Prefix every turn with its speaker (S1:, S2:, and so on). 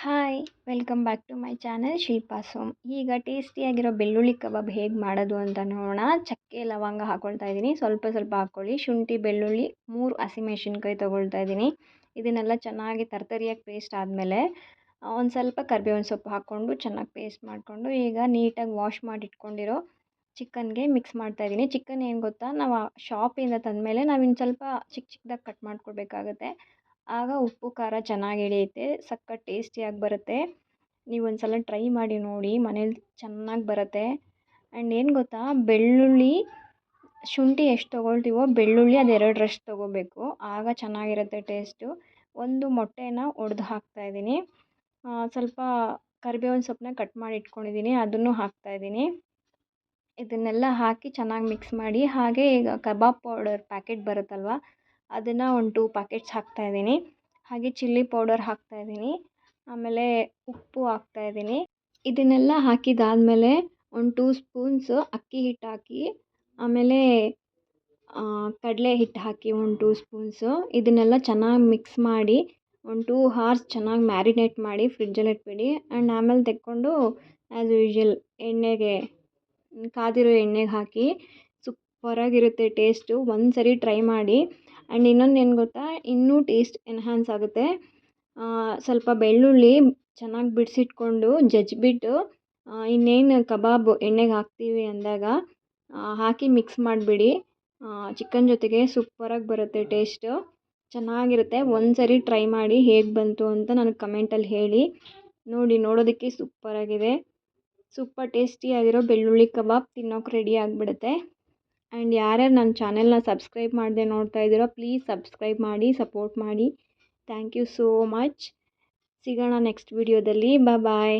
S1: Hi welcome back to my channel Shilpa's home. ಈಗ ಟೇಸ್ಟಿಯಾಗಿರೋ ಬೆಳ್ಳುಳ್ಳಿ ಕಬಾಬ್ ಹೇಗೆ ಮಾಡೋದು ಅಂತ ನೋಡೋಣ. ಚಕ್ಕೆ ಲವಂಗ ಹಾಕ್ಕೊಳ್ತಾ ಇದ್ದೀನಿ, ಸ್ವಲ್ಪ ಸ್ವಲ್ಪ ಹಾಕ್ಕೊಳ್ಳಿ. ಶುಂಠಿ ಬೆಳ್ಳುಳ್ಳಿ 3 ಹಸಿಮೆಣಸಿನ್ಕಾಯಿ ತೊಗೊಳ್ತಾ ಇದ್ದೀನಿ. ಇದನ್ನೆಲ್ಲ ಚೆನ್ನಾಗಿ ತರ್ತರಿಯಾಗಿ ಪೇಸ್ಟ್ ಆದಮೇಲೆ ಒಂದು ಸ್ವಲ್ಪ ಕರಿಬೇವಿನ ಸೊಪ್ಪು ಹಾಕ್ಕೊಂಡು ಚೆನ್ನಾಗಿ ಪೇಸ್ಟ್ ಮಾಡಿಕೊಂಡು ಈಗ ನೀಟಾಗಿ ವಾಶ್ ಮಾಡಿ ಇಟ್ಕೊಂಡಿರೋ ಚಿಕನ್ಗೆ ಮಿಕ್ಸ್ ಮಾಡ್ತಾಯಿದ್ದೀನಿ. ಚಿಕನ್ ಏನು ಗೊತ್ತಾ, ನಾವು ಶಾಪಿಂದ ತಂದಮೇಲೆ ನಾವು ಇನ್ನು ಸ್ವಲ್ಪ ಚಿಕ್ಕ ಚಿಕ್ಕದಾಗಿ ಕಟ್ ಮಾಡ್ಕೊಳ್ಬೇಕಾಗತ್ತೆ. ಆಗ ಉಪ್ಪು ಖಾರ ಚೆನ್ನಾಗಿ ಹಿಡಿಯುತ್ತೆ, ಸಖತ್ ಟೇಸ್ಟಿಯಾಗಿ ಬರುತ್ತೆ. ನೀವು ಒಂದು ಸಲ ಟ್ರೈ ಮಾಡಿ ನೋಡಿ, ಮನೇಲಿ ಚೆನ್ನಾಗಿ ಬರುತ್ತೆ. ಆ್ಯಂಡ್ ಏನು ಗೊತ್ತಾ, ಬೆಳ್ಳುಳ್ಳಿ ಶುಂಠಿ ಎಷ್ಟು ತೊಗೊಳ್ತೀವೋ ಬೆಳ್ಳುಳ್ಳಿ ಅದು 2ರಷ್ಟು ತೊಗೋಬೇಕು, ಆಗ ಚೆನ್ನಾಗಿರುತ್ತೆ ಟೇಸ್ಟು. ಒಂದು ಮೊಟ್ಟೆನ ಒಡೆದು ಹಾಕ್ತಾಯಿದ್ದೀನಿ, ಸ್ವಲ್ಪ ಕರಿಬೇವಿನ ಸೊಪ್ಪನ್ನ ಕಟ್ ಮಾಡಿ ಇಟ್ಕೊಂಡಿದ್ದೀನಿ, ಅದನ್ನು ಹಾಕ್ತಾಯಿದ್ದೀನಿ. ಇದನ್ನೆಲ್ಲ ಹಾಕಿ ಚೆನ್ನಾಗಿ ಮಿಕ್ಸ್ ಮಾಡಿ, ಹಾಗೆ ಈಗ ಕಬಾಬ್ ಪೌಡರ್ ಪ್ಯಾಕೆಟ್ ಬರುತ್ತಲ್ವ, ಅದನ್ನು ಒಂದು 2 ಪ್ಯಾಕೆಟ್ಸ್ ಹಾಕ್ತಾಯಿದ್ದೀನಿ. ಹಾಗೆ ಚಿಲ್ಲಿ ಪೌಡರ್ ಹಾಕ್ತಾಯಿದ್ದೀನಿ, ಆಮೇಲೆ ಉಪ್ಪು ಹಾಕ್ತಾಯಿದ್ದೀನಿ. ಇದನ್ನೆಲ್ಲ ಹಾಕಿದಾದಮೇಲೆ ಒಂದು 2 ಸ್ಪೂನ್ಸು ಅಕ್ಕಿ ಹಿಟ್ಟು ಹಾಕಿ, ಆಮೇಲೆ ಕಡಲೆ ಹಿಟ್ಟು ಹಾಕಿ ಒಂದು 2 ಸ್ಪೂನ್ಸು. ಇದನ್ನೆಲ್ಲ ಚೆನ್ನಾಗಿ ಮಿಕ್ಸ್ ಮಾಡಿ ಒಂದು 2 ಹಾರ್ಸ್ ಚೆನ್ನಾಗಿ ಮ್ಯಾರಿನೇಟ್ ಮಾಡಿ ಫ್ರಿಡ್ಜಲ್ಲಿ ಇಟ್ಬಿಡಿ. ಆ್ಯಂಡ್ ಆಮೇಲೆ ತೆಕ್ಕೊಂಡು ಆ್ಯಸ್ ಯೂಶ್ವಲ್ ಎಣ್ಣೆಗೆ ಕಾದಿರೋ ಎಣ್ಣೆಗೆ ಹಾಕಿ ಸೂಪರಾಗಿರುತ್ತೆ ಟೇಸ್ಟು. ಒಂದು ಸರಿ ಟ್ರೈ ಮಾಡಿ. ಆ್ಯಂಡ್ ಇನ್ನೊಂದು ಏನು ಗೊತ್ತಾ, ಇನ್ನೂ ಟೇಸ್ಟ್ ಎನ್ಹಾನ್ಸ್ ಆಗುತ್ತೆ. ಸ್ವಲ್ಪ ಬೆಳ್ಳುಳ್ಳಿ ಚೆನ್ನಾಗಿ ಬಿಡಿಸಿಟ್ಕೊಂಡು ಜಜ್ಜಿಬಿಟ್ಟು ಇನ್ನೇನು ಕಬಾಬ್ ಎಣ್ಣೆಗೆ ಹಾಕ್ತೀವಿ ಅಂದಾಗ ಹಾಕಿ ಮಿಕ್ಸ್ ಮಾಡಿಬಿಡಿ. ಚಿಕನ್ ಜೊತೆಗೆ ಸೂಪರಾಗಿ ಬರುತ್ತೆ ಟೇಸ್ಟು, ಚೆನ್ನಾಗಿರುತ್ತೆ. ಒಂದು ಸರಿ ಟ್ರೈ ಮಾಡಿ, ಹೇಗೆ ಬಂತು ಅಂತ ನನಗೆ ಕಮೆಂಟಲ್ಲಿ ಹೇಳಿ. ನೋಡೋದಕ್ಕೆ ಸೂಪರಾಗಿದೆ. ಸೂಪರ್ ಟೇಸ್ಟಿಯಾಗಿರೋ ಬೆಳ್ಳುಳ್ಳಿ ಕಬಾಬ್ ತಿನ್ನೋಕೆ ರೆಡಿ ಆಗಿಬಿಡುತ್ತೆ. ಆ್ಯಂಡ್ ಯಾರ್ಯಾರು ನನ್ನ ಚಾನೆಲ್ನ ಸಬ್ಸ್ಕ್ರೈಬ್ ಮಾಡದೆ ನೋಡ್ತಾ ಇದ್ದೀರೋ, ಪ್ಲೀಸ್ ಸಬ್ಸ್ಕ್ರೈಬ್ ಮಾಡಿ, ಸಪೋರ್ಟ್ ಮಾಡಿ. Thank you so much. ಸಿಗೋಣ ನೆಕ್ಸ್ಟ್ ವಿಡಿಯೋದಲ್ಲಿ. ಬಾಯ್.